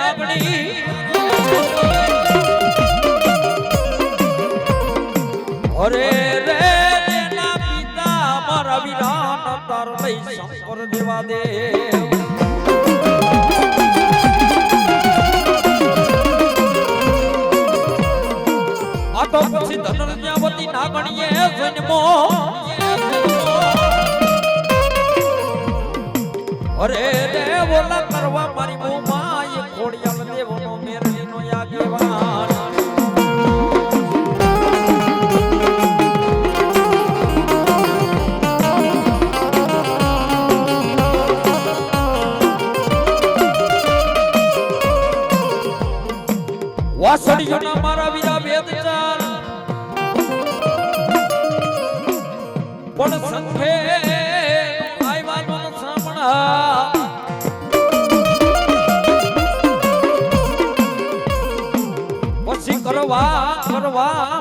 નાગણી અરે રે તેના પિતા મારા વિરાન તાર લઈ શંકર દેવા દેવ આ તો પછી ધનરજાવતી નાગણીએ જન્મો અરે દેવોલા કરવા મારી મોમાં એ ખોડિયાલ દેવનો મેરલીનો આગેવાન વાસળીઓના મારા વીરા વેદ ચાલ પણ સંખે આવ્યા નો સામણા પછી કરવા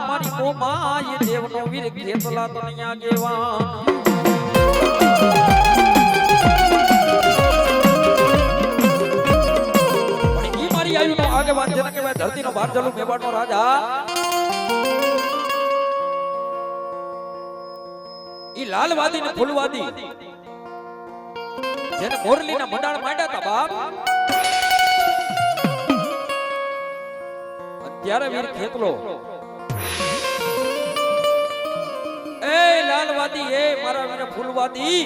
મારી મોમાં એ દેવનો વીર ખેતલા તણિયા ગેવાન આગેવાન જેને કહેવાય ધરતીનો ભાર ચાલુ મેવાડનો રાજા ઈ લાલવાદી ને ફૂલવાદી જેને મોરલીના મંડાણ માંડ્યા હતા બાપ અત્યારે વીર ખેતલો એ લાલવાદી એ મારા વીર ફૂલવાદી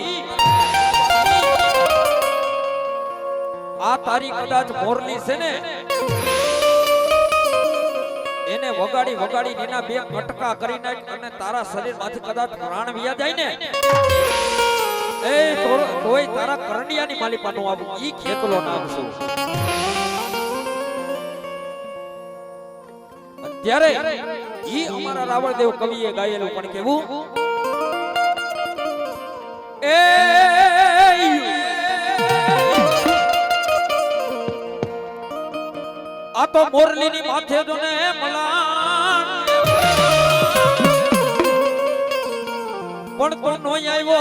આ તારી કદાચ મોરલી છે ને એને વગાડી વગાડી એના બે કટકા કરી નાખ અને તારા શરીરમાંથી કદાચ પ્રાણ વિયા જાય ને એ તોય તારા કરણિયાની માલિપાનું આવું ઈ ખેતલો નામ છું અત્યારે ઈ અમારા રાવણદેવ કવિએ ગાયેલું પણ કેવું એ આ તો મોરલીની માથે જો ને મલાણ પણ તો નો આવ્યો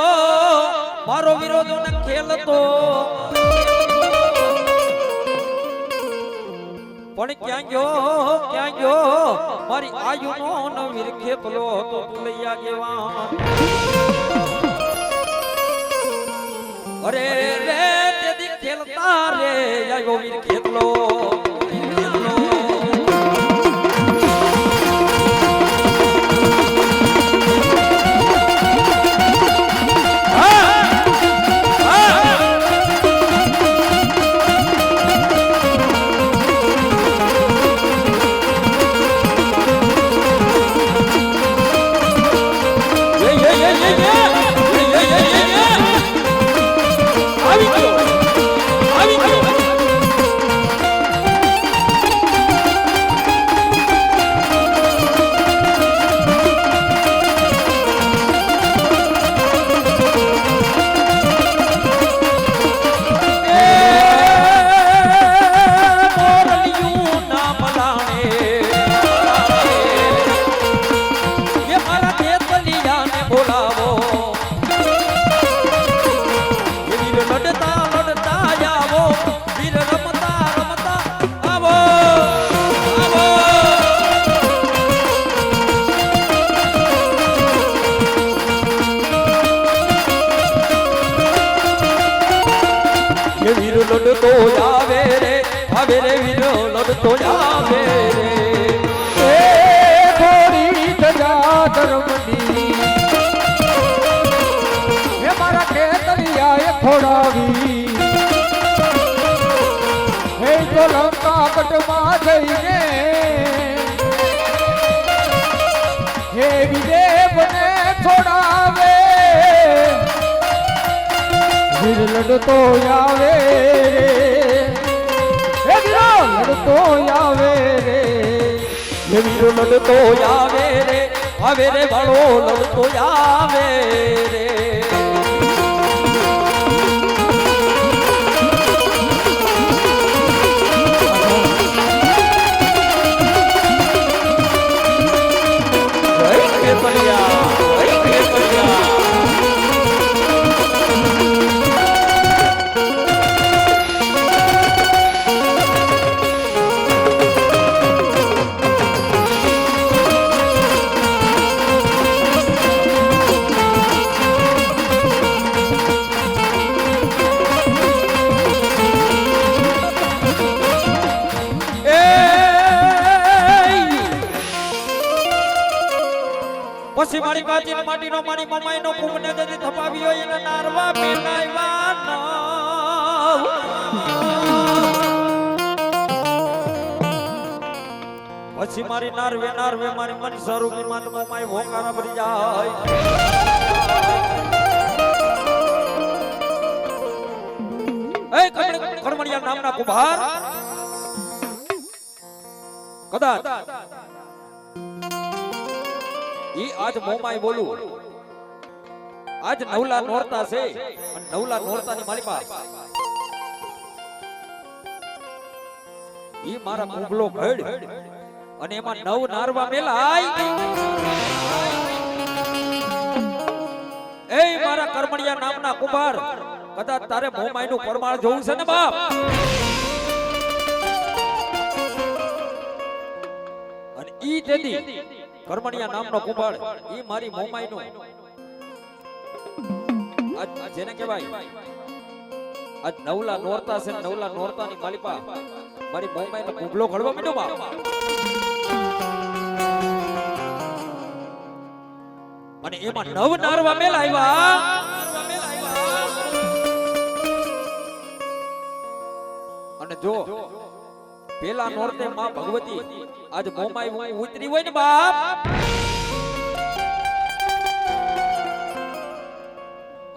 મારો વિરોધો ને ખેલતો પણ ક્યાં ગયો મારી આયુનો ન વીર ખેતલો તો તુલૈયા ગેવાન અરે રે તેદી ખેલતા રે આવ્યો વીર ખેતલો લડતો આવે રે વીરો લડતો આવે રે એ થોડી સજા ધર્મની હે મારા ખેતરિયાએ ખોડાવી હે તો લંકા કટમાં જઈને હે વિદેવને છોડાવે વીર લડતો આવે રે હે વીરો લડતો આવે રે હે વીરો લડતો આવે રે વાળો લડતો આવે રે પછી મારી કાચી માટીનો મારી મમાઈનો કુંભને જતી થપાવ્યો એને નારવા પેલાવ્યા પછી મારી નારવે મારી મન સ્વરૂપી માન મમાઈ ભોકારા ભરી જાય એ કડમડિયા નામના કુંભાર કદાચ ઈ આજ મોમાઈ બોલું આજ નવલા નોરતા છે અને નવલા નોરતાની માલિકા ઈ મારા કુંભલો ઘડ અને એમાં નવ નારવા મેલાય એ મારા કરમણિયા નામના કુંભાર કદાચ તારે મોમાઈ નું પરમાળ જોવું છે ને બાપ અને ઈ તેદી કરમણિયા નામનો કુંભાર ઈ મારી મોમાઈ નું આજ જેને કહેવાય આજ નવલા નોરતા છે નવલા નોરતાની માલિકા મારી મોમાઈ નો કુંભલો ઘડવા મીડો બાપ અને એમાં નવ નારવા મેલા આવ્યા અને જો પેલા નોરતે માં ભગવતી આજ મોમાઈ ઉતરી હોય ને બાપ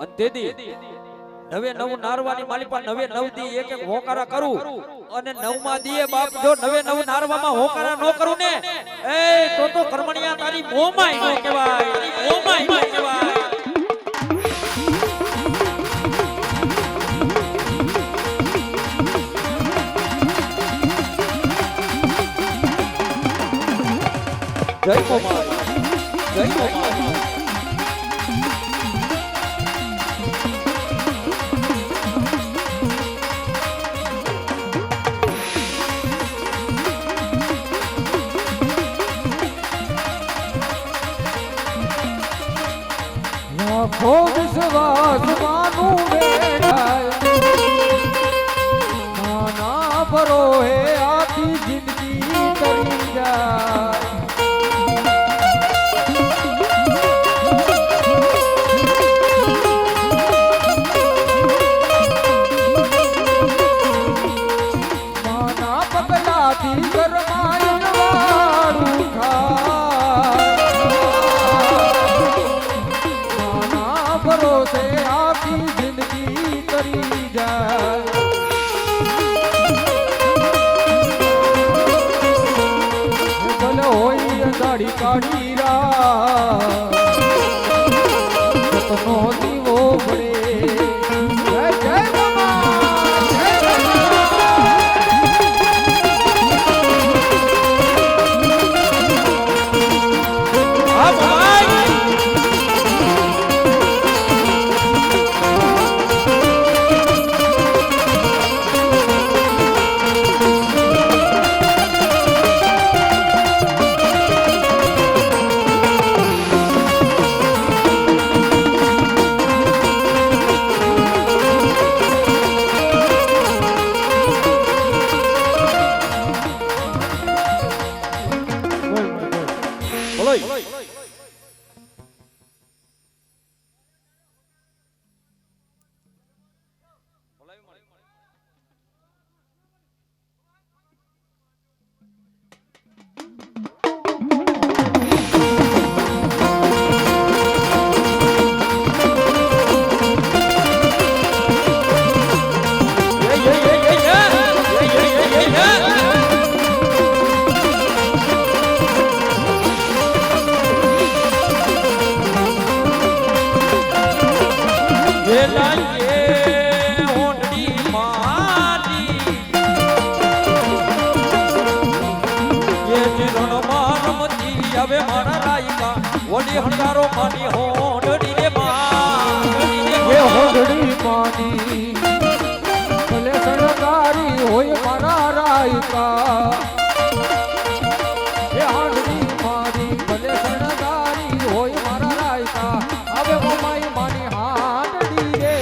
અને તેથી નવે નવ નારવાની માલિકા નવે નવ દી એક એક હોકારા કરું અને નવમા દીએ બાપ જો નવે નવ નારવામાં હોકારા નો કરું ને એ તો કરમણિયા તારી મોમાઈ નો કહેવાય મોમાઈ નો કહેવાય જય મોમાઈ જય મોમાઈ ખોદ સવાસ માનું બેઠાય નાના ભરો હે આખી જિંદગી કરી જાય નાના પગલાથી ગરમાય વાળું ભરોસે આખી જિંદગી કરી જાય ભલે હોય દાઢી કાઢી રાતનો દીવો પડે જય જય હંગારો માની હોંડડી રે માં એ હોંડડી માની ભલે સરકારી હોય મારા રાયકા એ હોંડડી માની ભલે સરકારી હોય મારા રાયકા હવે મમાઈ માની હાંડડી રે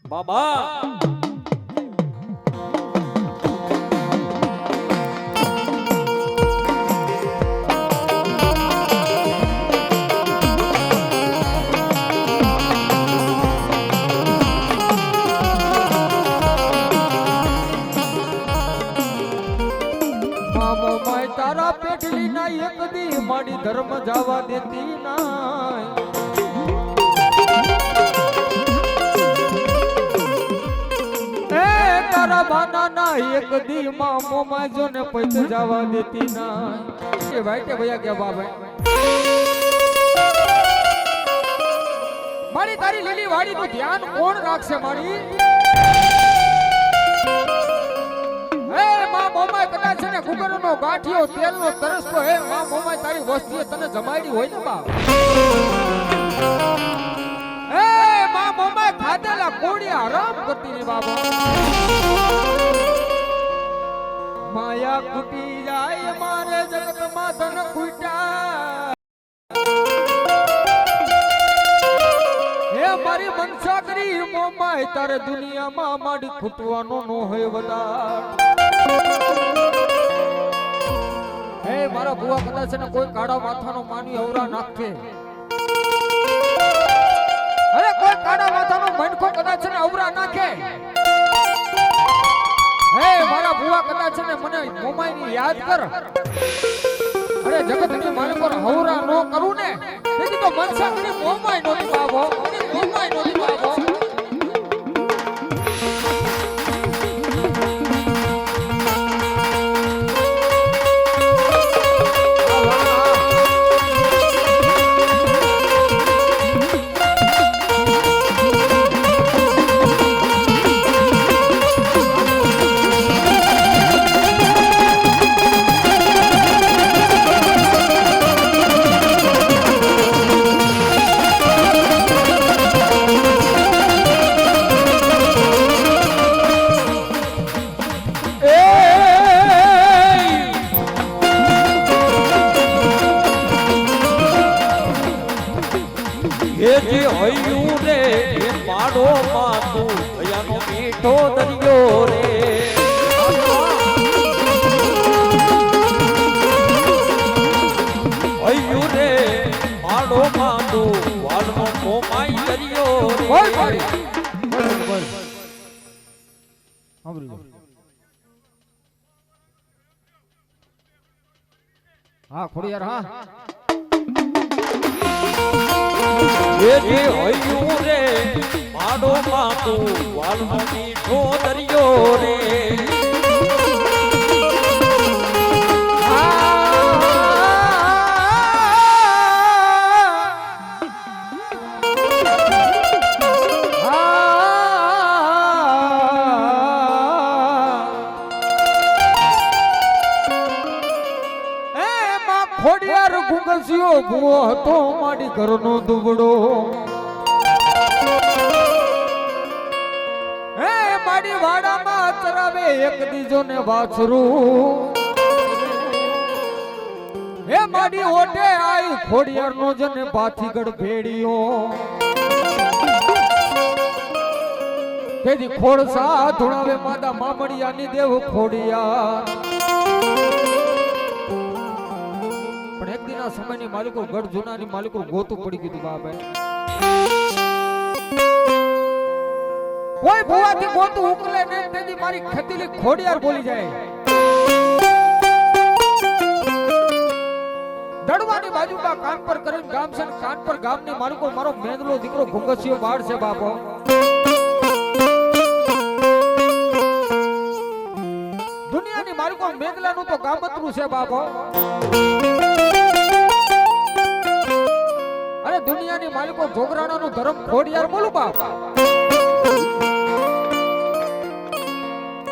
બાબા તારા પેટલી ના એક દી મારી ધર્મ જવા દેતી ના તારા બાના ના એક દી માં મોમાં જો ને પૈસે જવા દેતી ના એ ભાઈ કે ભૈયા કે બાબા મારી તારી લીલી વાડી નું ધ્યાન કોણ રાખશે મારી મોમાય કદાચ છે ને ગુગરનો ગાંઠિયો તેલનો તરસતો હે માં મોમાય તારી વસ્તીએ તને જમાડી હોય ને બા એ માં મોમાય ખાધેલા કોડિયા આરામ કરતી ને બાબા માયા કુટી જાય મારે જગતમાં ધન કુટા હે મારી મનસા કરી મોમાય તારે દુનિયામાં માડી ખૂટવાનો નો હોય વધાર હે મારા બુઆ કદાચ ને કોઈ કાળા માથાનો માની અવરા નાખે અરે કોઈ કાળા માથાનો મનખો કદાચ ને અવરા નાખે હે મારા બુઆ કદાચ ને મને મોમાઈની યાદ કર અરે જગતની માલિકો હવરા નો કરું ને તેથી તો મનસાકની મોમાઈ નોતી બાબો મોમાઈ નોતી બાબો મીઠો દરિયો રે અયું રે માડો માંડો વાલનો મોમાઈ દરિયો રે હા ખોડિયાર હા અયું રે માડો માંડો વાલનો મીઠો દરિયો રે ખોડિયાર ગુંગસિયો ભૂવો હતો મારી ઘરનો દુબડો હે મારી વાડામાં ચરાવે એક દીજો ને વાછરું હે મારી ઓટે આઈ ખોડિયાર નો જને પાથીગઢ ભેડિયો તેથી ખોડસા ધોળાવે માદા મામડિયાની દેવ ખોડિયાર એક દિના સમયની માલિકો ગઢ જૂનાની માલિકો ગોતું પડી ગયું બાબે કોઈ ભુવાથી ગોતું ઉકલે ને તેથી મારી ખેતીલી ખોડિયાર બોલી જાય દડવાની બાજુમાં કાન પર કરીને ગામ છે કાન પર ગામની માલિકો મારો મેંદલો દીકરો ઘુંગસિયો બાળ છે બાપો દુનિયાની માલિકો મેંદલાનું તો ગામતરું છે બાપો દુનિયાની માલિકો જોગરાણાનું ધર્મ ખોડિયાર બોલું બાપ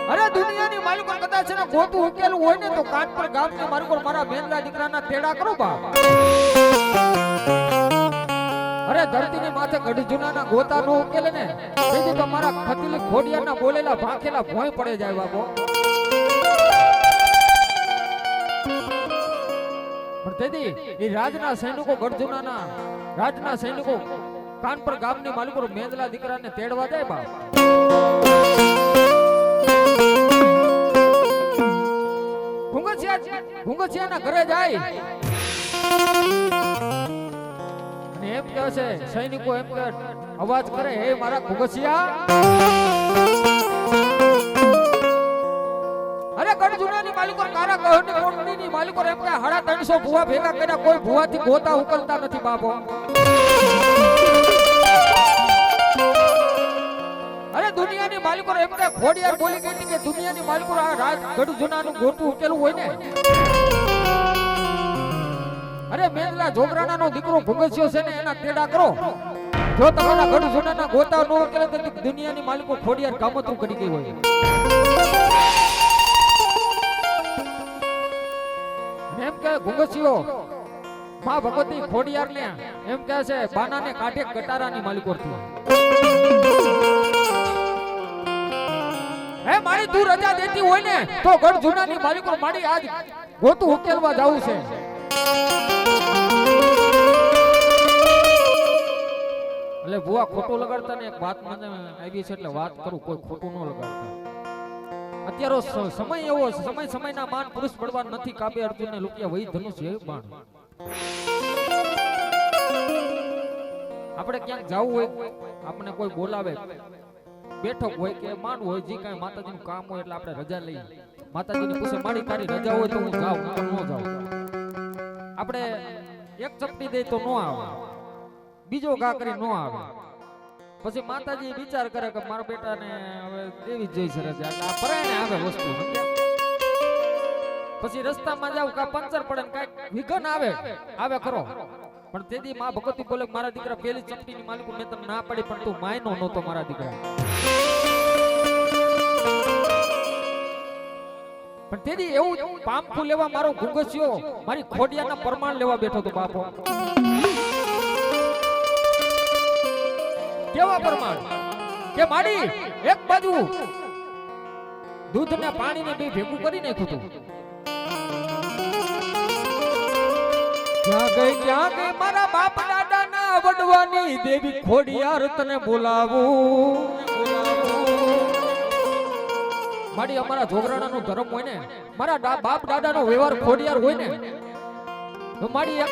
અરે દુનિયાની માલિકો કદાચ ને ગોતું ઉકેલું હોય ને તો કાન પર ગામની માલિકો મારા મેંદલા દીકરાના તેડા કરું બાપ અરે ધરતીની માથે ગઢ જૂનાના ગોતા નો ઉકેલે ને તેથી તો મારા ખતીલી ખોડિયારના બોલેલા ભાંખેલા ભોંય પડે જાય બાપો પણ તેથી એ રાજના સૈનિકો ગઢજુનાના રાજના સૈનિકો કાનપર ગામની માલિકો મેંદલા દીકરાને તેડવા જાય બાપ ઘુંગસિયાના ઘરે જાય અને એમ કહે છે સૈનિકો એમ કે અવાજ કરે હે મારા ઘુંગસિયા અરે ગઢજુનાની માલિકો કારા કહની કોટડીની માલિકો એમ કે 350 ભુવા ભેગા કર્યા કોઈ ભુવાથી ગોતા ઉકલતા નથી બાપો અરે દુનિયાની માલિકો એમ કે ખોડિયાર બોલી ગઈ કે દુનિયાની માલિકો આ રાજ ગઢજુનાનું ગોતું ઉકેલું હોય ને અરે મેંદલા જોગરાણાનો દીકરો ભુંગસ્યો છે ને એના તેડા કરો જો તમારા ગઢજુનાના ગોતા ન ઉકેલે તો દુનિયાની માલિકો ખોડિયાર કામતું કરી ગઈ હોય એમ કે ભુંગસ્યો માં ભગવતી ખોડિયાર ને એમ કહે છે બાનાને કાઢે ગટારાની માલિકો થી હે મારી તું રજા દેતી હોય ને તો ગઢજુનાની માલિકો મારી આજ ગોતું ઉકેલવા જાવું છે એટલે બુઆ ખોટું લગાડતા ને એક વાત મને આવી છે એટલે વાત કરું કોઈ ખોટું ન લગાડતા અત્યારો સમય એવો સમયના માન પુરુષ બળવાન નથી કાબે અર્જુનને લુક્યા વહી ધનુષ એ બાણ આપણે ક્યાંક જાવું હોય આપણે કોઈ બોલાવે બેઠક હોય કે માનવું હોય જે કાંઈ માતાજીનું કામ હોય એટલે આપણે રજા લઈએ માતાજીને પૂછે મારી તારી રજા હોય તો હું જાઉં ન જાઉં આપણે એક ચપટી દે તો ન આવે બીજો ઘા કરી ન આવે પછી માતાજી વિચાર કરે કે મારા બેટાને હવે દેવી જ જોઈ છે રજા એટલે આ પરાયણે આવે વસ્તુ પછી રસ્તામાં જાવ કા પંચર પડે ને કાંઈક વિઘન આવે ખરો પણ તેથી માં ભગવતી બોલે મારા દીકરા પેલી ચપટીની માલિકો મેં તને ના પાડી પણ તું માયનો નહોતો મારા દીકરા પણ તેથી એવું પામખું લેવા મારો ઘુંગસ્યો મારી ખોડિયાના પ્રમાણ લેવા બેઠો તો બાપો કેવા પ્રમાણ કે માડી એક બાજુ દૂધ ને પાણી ને બે ભેગું કરી નાખ્યું હતું ક્યાં ગઈ મારા બાપ દાદા ના વડવાની દેવી ખોડિયાર તને બોલાવું માડી અમારા જોગરાણાનો ધર્મ હોય ને મારા બાપ દાદાનો વ્યવહાર ખોડિયાર હોય ને તો માડી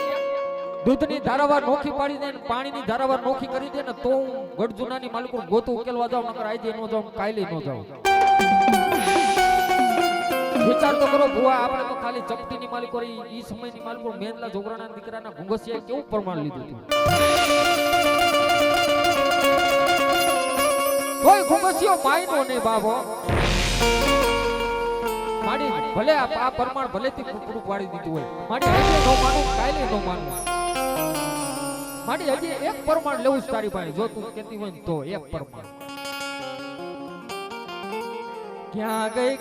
દૂધની ધારાવાર નોખી પાડી દે ને પાણીની ધારાવાર નોખી કરી દે ને તો હું ગઢજુનાની માલિકો ગોતું ઉકેલવા જાઉં નકર આજે ન જાઉં કાલે ન જાઉં વિચાર તો કરો ભુવા આપણે તો ખાલી ચપટીની માલિકો ઈ સમયની માલિકો મેંદલા જોગરાના દીકરાના ઘુંગસિયા કેવું પ્રમાણ લીધું હતું કોઈ ઘુંગસિયો માયનો નહીં બાબો માડી ભલે આ પ્રમાણ ભલેથી પૂરું પાડી દીધું હોય માડી આજે નો માનું કાલે નો માનું માડી હજી એક પ્રમાણ લેવું જ તારી પાસે જો તું કહેતી હોય તો એક પ્રમાણ ક્યાં ગઈ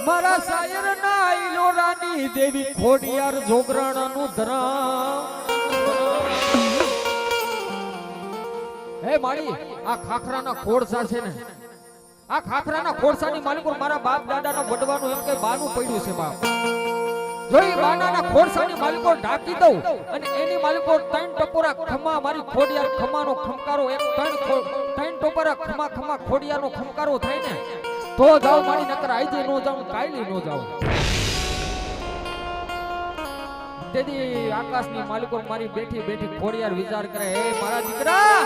મારા શાયર ના ઇલોરાની દેવી ખોડિયાર જોગરાણાનું ધરામ હે માડી આ ખાખરાના ખોડસા છે ને આ ખાખરાના ખોડસાની માલિકો મારા બાપ દાદાનો વડવાનું એમ કે બાનું પડ્યું છે બાપ જો એ બાનાના ખોડસાની માલિકો ઢાંકી દઉં અને એની માલિકો 3 ટપોરા ખમા મારી ખોડિયાર ખમાનો ખમકારો એક 3 ટપોરા ખમા ખોડિયારનો ખમકારો થાય ને તો જાવ મારી નકર આજે નો જાઉં કાલે નો જાઉં તેથી આકાશની માલિકો મારી બેઠી ખોડિયાર વિચાર કરે હે મારા દીકરા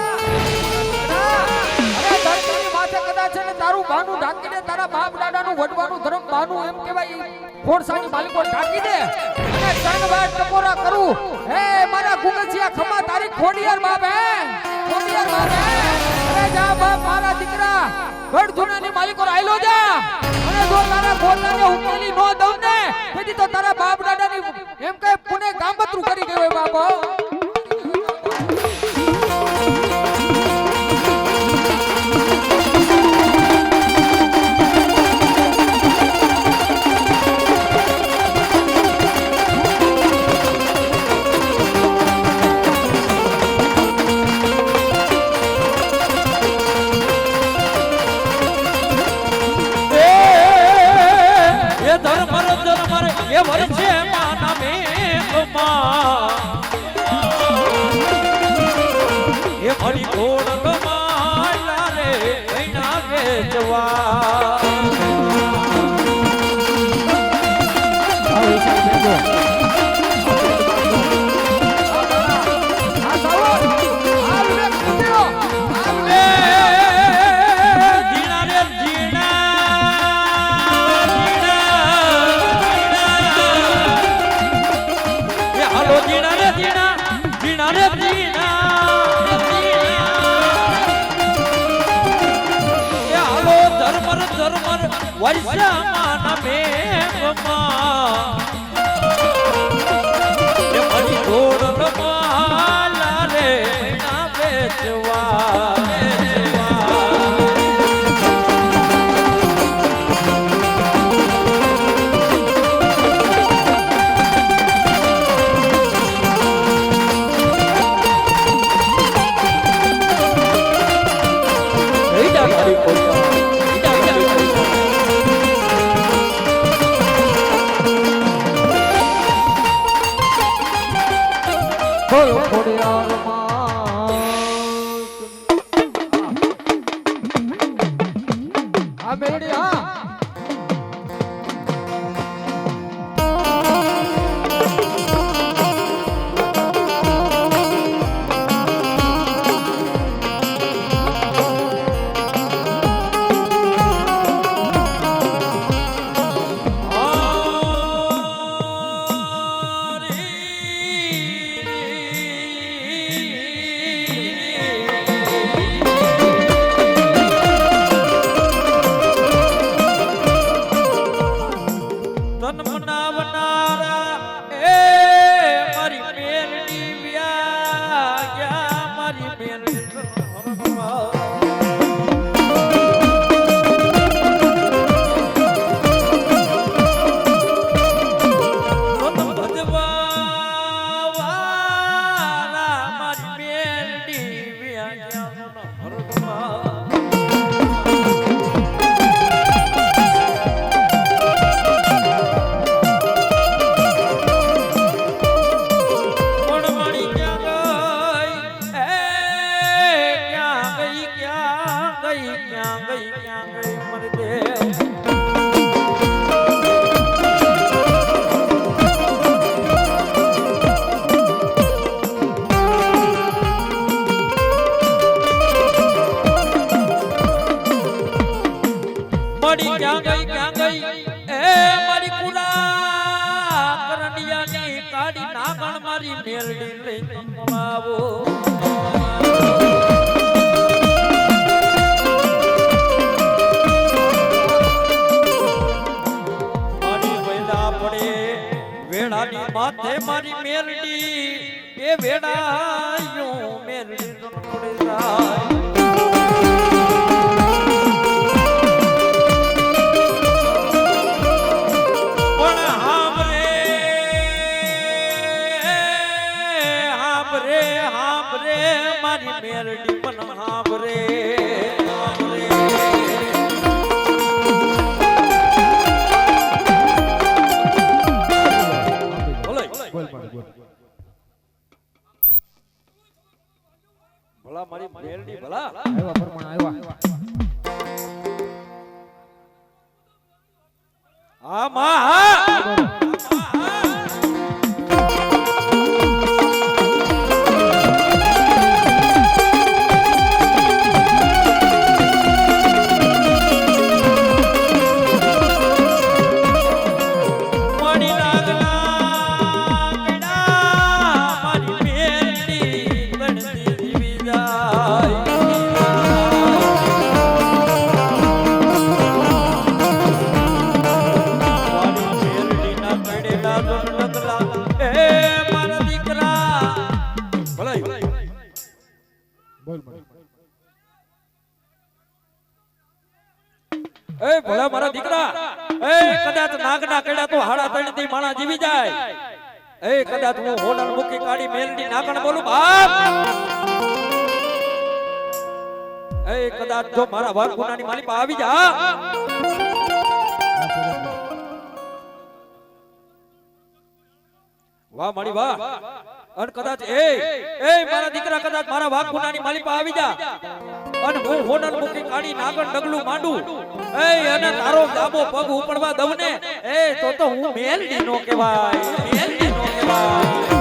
અરે ધરતીની માથે કદાચ છે ને તારું બાનું ઢાંકીને તારા બાપ દાદાનું વડવાનું ધર્મ બાનું એમ કહેવાય ખોડસાની માલિકો ઢાંકી દે અને 3 વાર ટકોરા કરું હે મારા ઘુંગસિયા ખમા તારી ખોડિયાર બાપ હે ખોડિયાર બાપ હે અરે જા બાપ મારા દીકરા ગઢજુનાની માલિકો આયલો જા અને જો તારા ગોતાને ઉકેલી નો દઉં ને તેથી તો તારા બાપ દાદાની એમ કે પુને ગામબત્રું કરી ગયો બાપો વેચવા વર્ષામાં મેઘમાં એ મારી ઘોડમાં લાલે ના વેચવા માથે મારી મેલડી એ વેડાયું મેલડી પડે જાય મારી મેલડી પણ હાંભરે ભલા મારી મેલડી ભલા આવ્યા પરમાણ આવ્યા હા માં હા એ ભલા મારા દીકરા એ કદાચ નાગના કેડા તો હાડા તણ થી માણા જીવી જાય એ કદાચ હું હોડલ મુકી કાઢી મેલડી નાગણ બોલું બાપ એ કદાચ જો મારા વાર ગુનાની માલી પા આવી જા વાહ મારી વાહ અન કદાચ એ મારા દીકરા કદાચ મારા વાઘ ગુનાની માલી પા આવી જા અને હું હોનર મૂકી કાઢી નાગણ ડગલું માંડું એ અને તારો ડાબો પગ ઉપડવા દઉં ને એ તો હું મેલડી નો કહેવાય મેલડી નો કહેવાય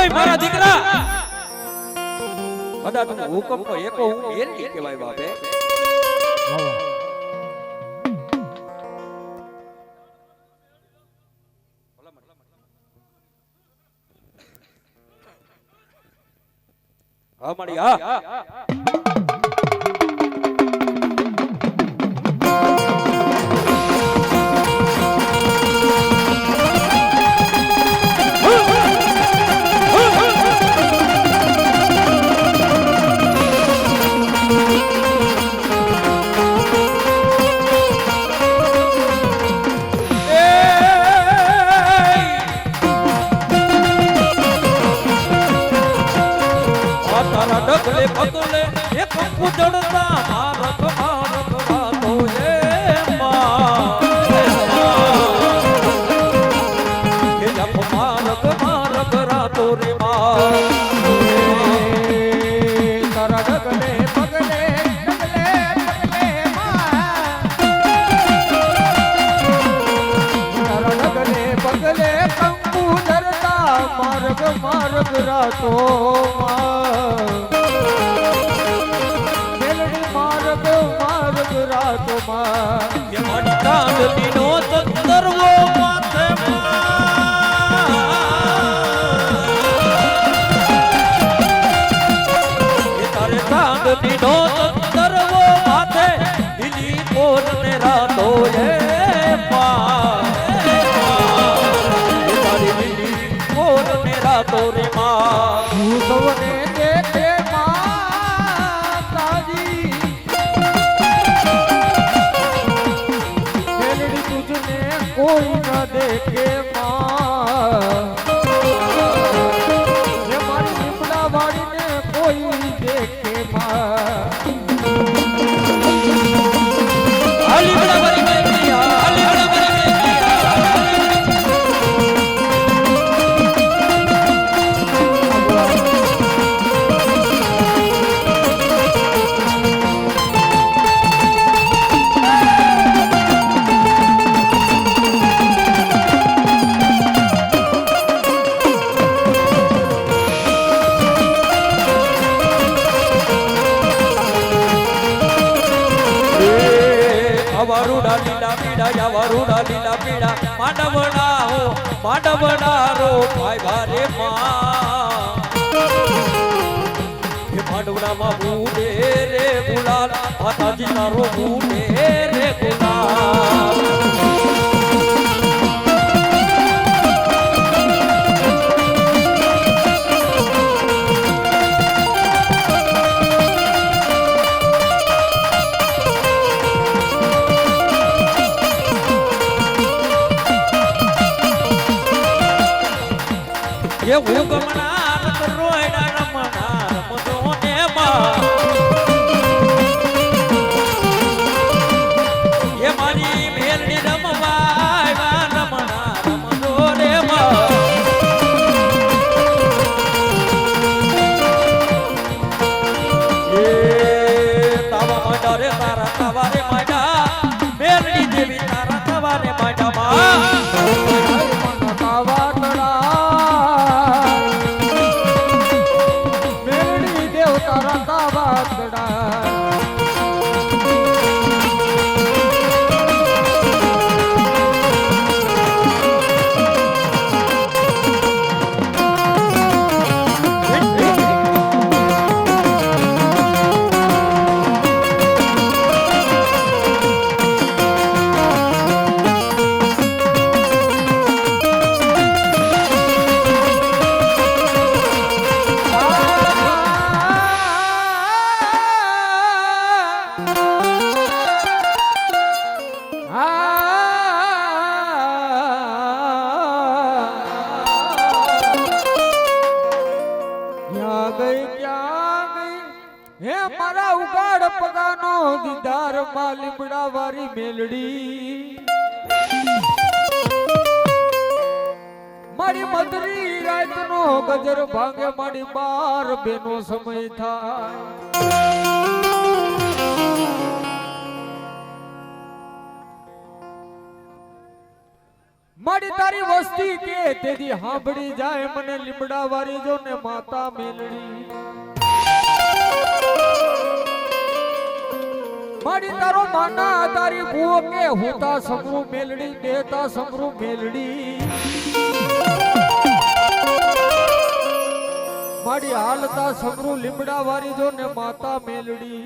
મારા દીકરા કદાચ હુકમ નો એકો હું મેલડી કહેવાય બાપે હા મળી હા ડગલે પગલે એક ઉજળતા મારક મારક વાતો એ કે જપ મારક મારક રાતો રે તારા ડગલે પગલે તારા ડગલે પગલે કંકુ ધરતા મારક મારક રાતો ચાંદનીનો તંદરવો માથે તારે ચાંદનીનો તંદરવો માથે દિલી કોરને રાતો એ તારી દિલી કોરને રાતો રે માં હું સૌને દેખે कोई न देखे ये मारी निपला वाली ने कोई देखे आली बड़ा बड़ी मैया आली बड़ा बड़ी વારુડા લીલા પીડા યા વારુડા લીલા પીડા માંડવડા હો માંડવડા રો ભાઈ ભારે માં એ માંડવડામાં બુડે રે ગુલાલ માતાજી તારો બુડે રે ગુલાલ ये उगमना रोयडा रमना रमदोने मा ये मारी मेलडी रमवाय वा रमना रमदोने मा ये હે મારા ઉગાડ પગાનો દીદાર માં લીમડા વાળી મેલડી મારી મધરી રાતનો ગજર ભાંગે મારી બાર બેનો સમય થાય મારી તારી વસ્તી કે તેદી હાંભળી જાય મને લીમડા વાળી જો ને માતા મેલડી મારી તારો માના તારી ભૂ કે હોતા સમરૂ મેલડી દેતા સમરૂ મેલડી મારી હાલતા સમરૂ લીમડા વાળી જો ને માતા મેલડી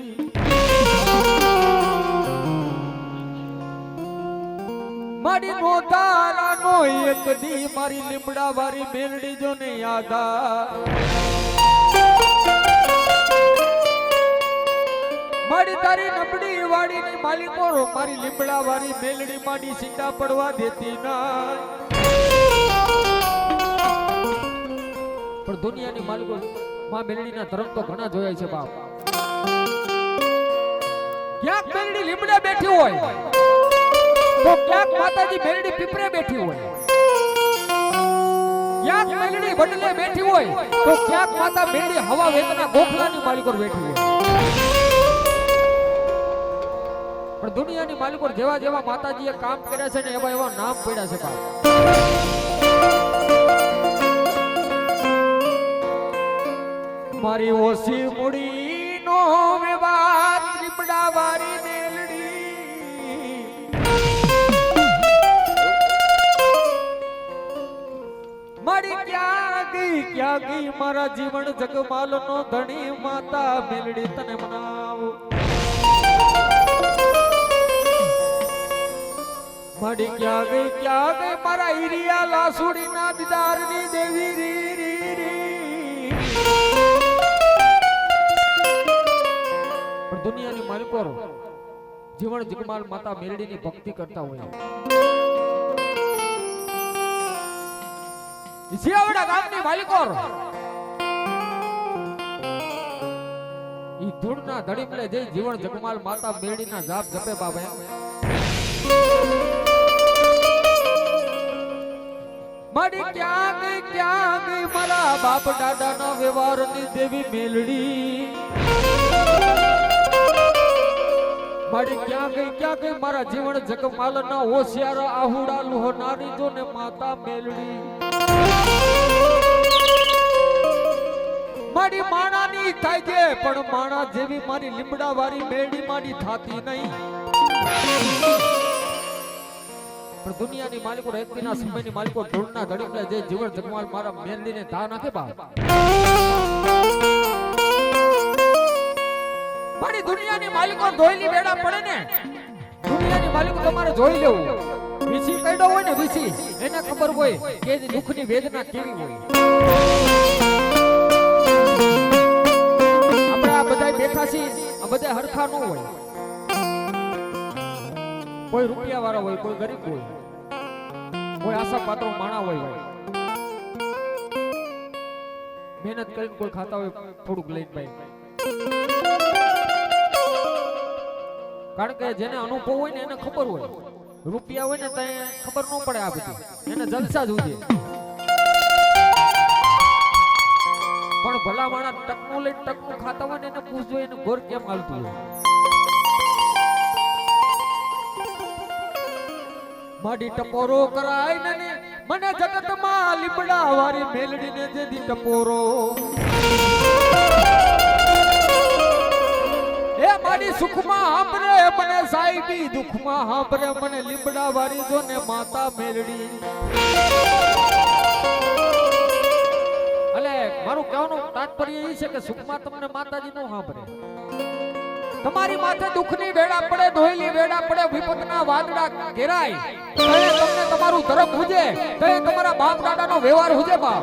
મારી નોતારા નો એક દી મારી લીમડા વાળી મેલડી જો ને યાદા મારી તારી નબળી વાડી ની માલિકો મારી લીમડા વાળી મેલડી માડી સીટા પડવા દેતી ના પણ દુનિયાની માલિકો માં મેલડી ના ધર્મ તો ઘણા જોયા છે બાપ ક્યાંક મેલડી લીમડા બેઠી હોય તો ક્યાંક માતાજી મેલડી પીપરે બેઠી હોય ક્યાંક મેલડી વડલે બેઠી હોય તો ક્યાંક માતા મેલડી હવા વેતના ગોખલાની માલિકો બેઠી હોય પણ દુનિયાની માલિકો જેવા જેવા માતાજીએ કામ કર્યા છે ને એવા એવા નામ પડ્યા છે બાપ મારી ઓસી મુડી નો વિવાદ લીમડા વાળી મેલડી મારી ક્યાં ગઈ મારા જીવન જગમાલ નો ધણી માતા મેલડી તને મનાવો મારી ક્યાં ગઈ મારા ઈરિયા લાસુડી ના દીદાર ની દેવી રી રી રી પણ દુનિયાની માલિકો જીવન જગમાલ માતા મેલડી ની ભક્તિ કરતા હોય સિયાવડા ગામની માલિકો ઈ ધૂળના ધડીમલે જઈ જીવન જગમાલ માતા મેલડી ના જાપ જપે બાબા મારી ક્યાં ગઈ મારા બાપ દાદા ના વ્યવહાર ની દેવી મેલડી મારી ક્યાં ગઈ મારા જીવન જગમાલ ના હોશિયાર આહુડા લોહનારી જો ને માતા મેલડી મારી માણાની થાય છે પણ માણા જેવી મારી લીમડા વાળી મેલડી મારી થાતી નહીં પણ દુનિયાની માલિકો એકવીના સમયની માલિકો ધૂળના ધડીકલે જે જીવન જગમાલ મારા મેલડીને ધા નાખે બાપ મારી દુનિયાની માલિકો ધોઈલી બેડા પડે ને દુનિયાની માલિકો તમારે જોઈ લેવું વિસી કઈડો હોય ને વિસી એને ખબર હોય કે દુઃખની વેદના કેવી હોય આપણે આ બધા બેઠા છીએ આ બધા હરખા ન હોય કોઈ રૂપિયા વાળા હોય કોઈ ગરીબ હોય કોઈ આશા પાત્રો માણા હોય મહેનત કરીને કોઈ ખાતા હોય થોડુંક લઈને ભાઈ કારણ કે જેને અનુભવ હોય ને એને ખબર હોય રૂપિયા હોય ને તો ખબર ન પડે આ બધી એને જલસા જ હોય પણ ભલા માણા ટકનું લઈને ટકનું ખાતા હોય ને એને પૂછજો એને ઘર કેમ હાલતું હોય માડી ટપોરો કરાય ને મને જગતમાં લીમડા વાળી મેલડીને જેદી ટપોરો એ માડી સુખમાં હાંભરે મને સાહેબી દુખમાં હાંભરે મને લીમડા વાળી જો ને માતા મેલડી અલે મારું કહેવાનું તાત્પર્ય એ છે કે સુખમાં તમને માતાજી નો હાંભરે તમારી માથે દુઃખની વેળા પડે ધોઈલી વેળા પડે વિપતના વાદળા ઘેરાય તો તમને તમારું ધર્મ હુજે તો તમારા બાપ દાદાનો વ્યવહાર હુજે બાપ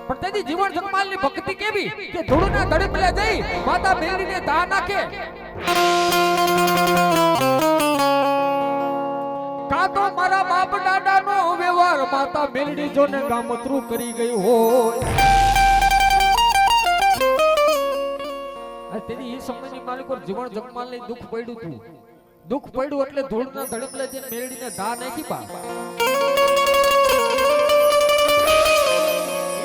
પણ તેથી જીવન જગમાલની ભક્તિ કેવી કે ધૂળના ધડપલે જઈ માતા મેલડીને ધા નાખે કા તો મારા બાપ દાદાનો વ્યવહાર માતા મેલડી જોને ગામતરું કરી ગઈ હોય દુનિયાની માલિકો જીવન જગમાલ ની દુઃખ પડ્યું તું. દુઃખ પડ્યું એટલે ધૂળના ધડકલે જે મેળડીને ધા નાખી બા.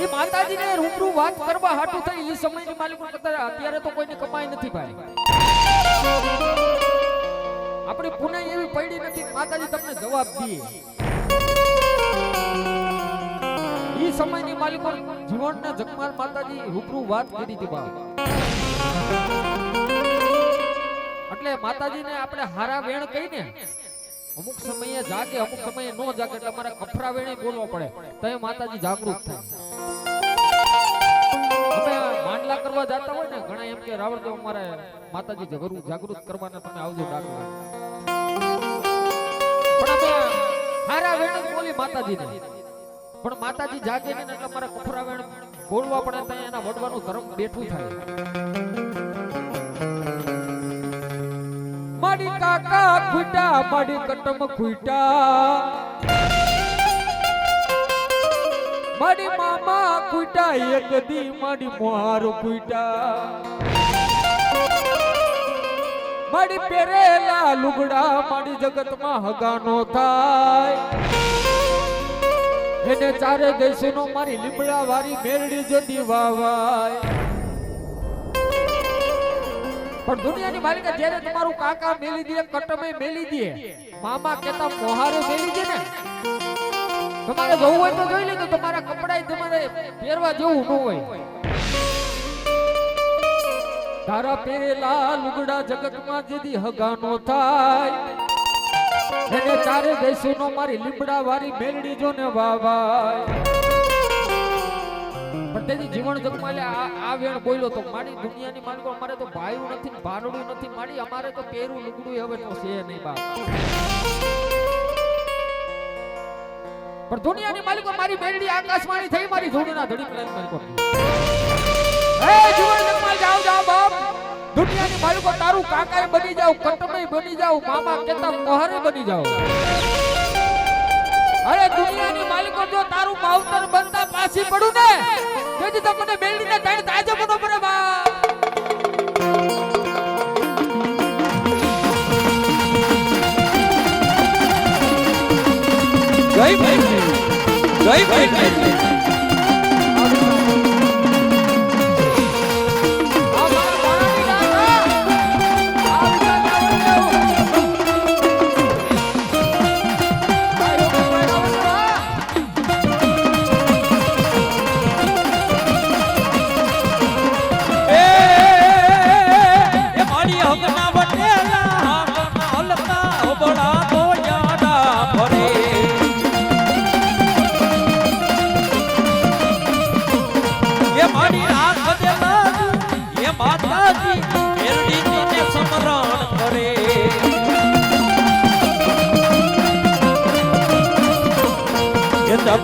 એ માતાજીને રૂબરૂ વાત કરવા હાટું થઈ એ સમયની માલિકો કરતા અત્યારે તો કોઈની કમાઈ નથી ભાઈ. આપણી પુનાઈ એવી પડી નથી માતાજી તમને જવાબ દે. એ સમયની માલિકો જીવનના જગમાલ માતાજી રૂબરૂ વાત કરી હતી બા. એટલે માતાજીને આપણે હારા વેણ કહીને અમુક સમયે જાગે અમુક સમયે નો જાગે એટલે અમારે કફરા વેણે બોલવો પડે તો માતાજી જાગૃત થાય. અમે માંડલા કરવા જતા હોય ને ઘણા એમ કે રાવણદેવ અમારે માતાજી જાગૃત કરવાના તમે આવજો ડાકવા. પણ અમે હારા વેણ બોલી માતાજીને પણ માતાજી જાગે નહીં એટલે અમારે કફરા વેણ બોલવા પડે તો એના વડવાનું ધર્મ બેઠું થાય. માડી કાકા ખૂટા માડી કટમ ખૂટા માડી મામા ખૂટા એક દી માડી મોહાર ખૂટા માડી પેરેલા લુગડા માડી જગતમાં હગાનો થાય એને ચારે દેશનો મારી લીમડા વાળી મેરડી જતી વાવાય. પણ દુનિયાની માલિકા જ્યારે તમારું કાકા મેલી દે કટમે મેલી દે મામા કેતા મોહારે મેલી દે ને તમારે જોવું હોય તો જોઈ લેજો તમારા કપડાય તમારે પહેરવા જેવું ન હોય. તારા પહેરેલા લુગડા જગતમાં જેદી હગાનો થાય એને ચારે દેશોનો મારી લીમડા વાળી મેલડી જો ને વાવાય. પણ તેની જીવન જગમાલે આ વેણ બોલ્યો તો મારી દુનિયાની માલિકો અમારે તો ભાયું નથી ભાનડું નથી મારી અમારે તો પહેરું લુગડું હવે તો છે નહીં બાપ. પણ દુનિયાની માલિકો મારી મેલડી આકાશવાણી થઈ મારી ધૂળના ધડી પ્લાન માલિકો. એ જીવન જગમાલ જાવ જાવ બાપ. દુનિયાની માલિકો તારું કાકાએ બની જાવ કટમે બની જાવ મામા કેતા મોહરે બની જાવ. અરે દુનિયાની માલિકો જો તારું માવતર બનતા પાછી પડું ને તેથી તો મને મેલડીને તાણે તાજે બનો પડે બા. જય ભાઈ જય ભાઈ.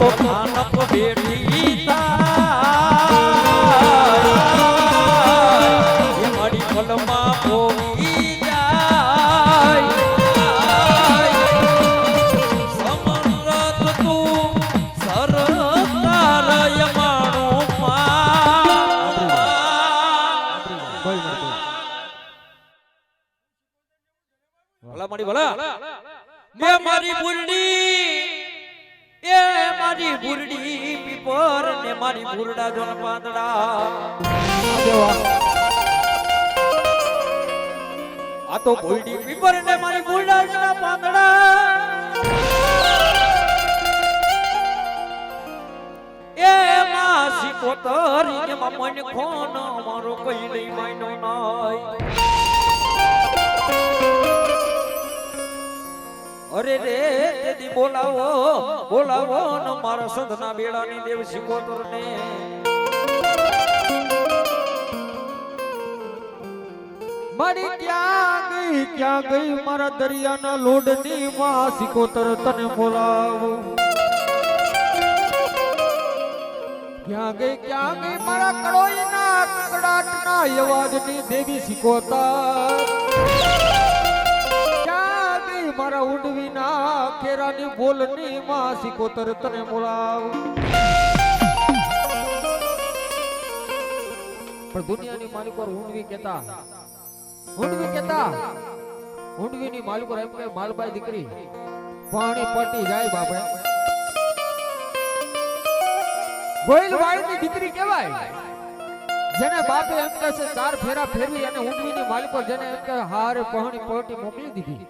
તો ખાનપ બેઠી તાય મારી કલમાં પોઈ જાય સમરત તું સરતારય માણો ભલા મારી ભલા મે મારી બુરડી એ મારી બુરડી પીપર ને મારી બુરડા જોન પાંદડા. આ તો બુરડી પીપર ને મારી બુરડા જોન પાંદડા એ માસી કોતરી ને મન ખોન મારો કઈ લઈ માયનો નાય. અરે રે તેદી બોલાવો બોલાવો ન મારા સંતના બેડાની દેવ સિકોતર ને. મારી ક્યાં ગઈ મારા દરિયાના લોડની માં સિકોતર તને બોલાવો. ક્યાં ગઈ મારા કડોઈના કકડાટના અવાજની દેવી સિકોતર. મારા ઉડવીના કેરાની બોલની માં સિકોતર તને બોલાવ. પણ દુનિયાની માલિકો ઊંડવી કહેતા ઊંડવી કેતા ઊંડવીની માલિકો એમ કે માલબાઈ દીકરી પાણી પટી જાય બાપે ગોયલવાડીની દીકરી કહેવાય જેને બાપે એમ કહે છે 4 ફેરા ફેરવી અને ઊંડવીની માલિકો જેને એમ કે હારે પાણી પટી મોકલી દીધી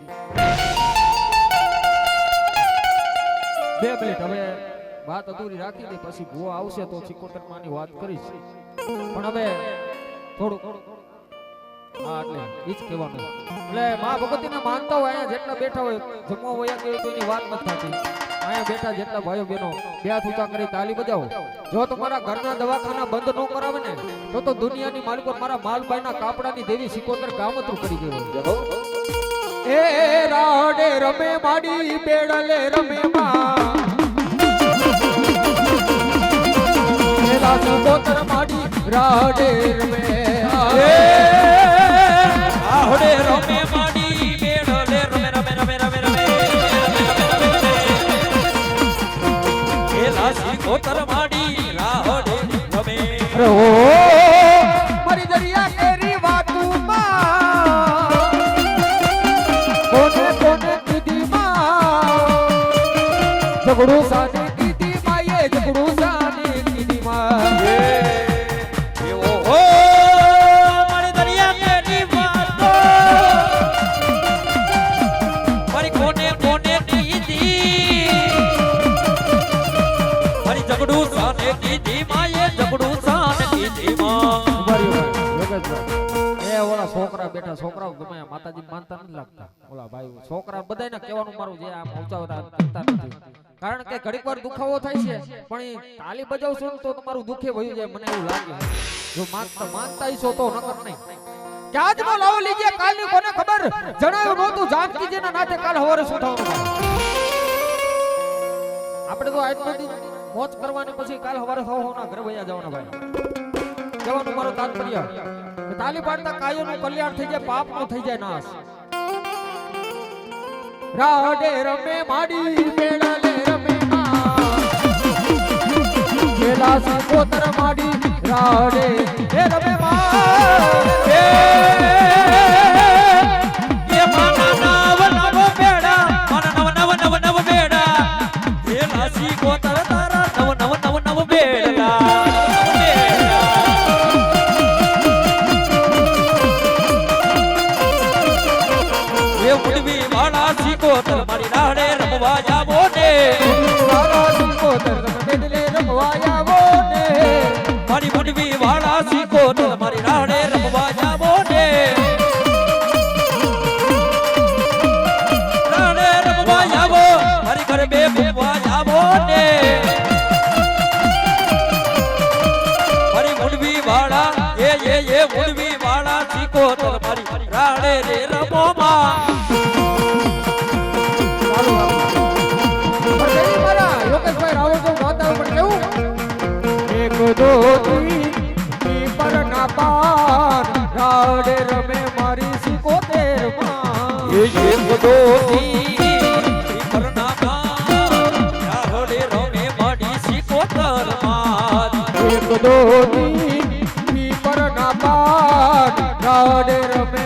2 મિનિટ હવે વાત અધૂરી રાખી દે પછી ભૂવા આવશે તો સિકોતર માની વાત કરીશ પણ હવે થોડું હા એટલે ઈ જ કહેવાનું એટલે માં ભગવતીને માનતા હોય અહીંયા જેટલા બેઠા હોય જમવા હોય કે કોઈની વાત નથી થતી અહીંયા બેઠા જેટલા ભાઈઓ બહેનો બે હાથ ઊંચા કરી તાલી બજાવો જો તમારા ઘરના દવાખાના બંધ ન કરાવે ને તો દુનિયાની માલિકો મારા માલબાઈના કાપડાની દેવી સિકોતર કામતરું કરી દેવો એ રાડે રમે માડી બેડલે રમે માં એલા સિકોતર માડી રાડે રમે આહડે રમે માડી બેડલે રમે રમે રમે રમે રમે એલા સિકોતર માડી રાહડે રમે ઓ મારી દરિયા કેરી વાતુમાં કોને કોને કીધી માં ઝઘડું સાને કીધી માયે ઝઘડું સાને કીધી માં એવો હો મારી દરિયા કેરી વાતો મારી કોને કોને કીધી મારી ઝઘડું સાને કીધી માયે ઝઘડું સાને કીધી માં એ ઓલા છોકરા બેઠા છોકરાઓ ગમે માતાજી માનતા નથી લાગતા ઓલા ભાઈ છોકરા બધાને કહેવાનું મારું જે આમ ઊંચાવતા કરતા નથી કારણ કે ઘડીક વાર દુખાવો થાય છે પણ એ તાલી બજાવશો ને તો તમારું દુખે વયું જાય મને એવું લાગે જો માનતા છો તો નકર નહીં ક્યાં જ નો લાવો લીજે કાલની કોને ખબર જણાવ્યું નહોતું જાનકીજીના નાથે કાલ હવારે શું થવાનું આપણે તો આજ બધી મોજ કરવાની પછી કાલ હવારે સૌના ઘરે વયા જવાના ભાઈ જવાનું મારો તાત્પર્ય તાલી પાડતા કાયોનું કલ્યાણ થઈ જાય પાપનો થઈ જાય નાશ રાડે રમે માડી બેડલે રમે માં કેલા સિકોતર માડી રાડે એ રમે માં એ માના નવ નવ બેડા માના નવ નવ નવ બેડા એ લાસી કોતર તારા નવ નવ નવ નવ બેડા એ મુડવી વાળા સિકોતર મારી રાહડે રમવા જાવો ને વાળા સિકોતર બેડલે રમવા આવો ને મારી મુડવી વાળા સિકોતર મારી રાહડે રમવા જાવો ને રાહડે રમવા જાવો મારી ઘરે બે મૂકવા જાવો ને મારી મુડવી વાળા એ મુડવી વાળા સિકોતર મારી રાહડે રે રમો માં યોગેશભાઈ રાવળ તો ગાતા પણ કેવું એક દો તીન પર ના પાર રાડે રમે મારી સિકોતેર માં એક દો તીન કરના રાહડે રમે મારી સિકોતર માં એક દો તીન પર ના પાર રાડે રમે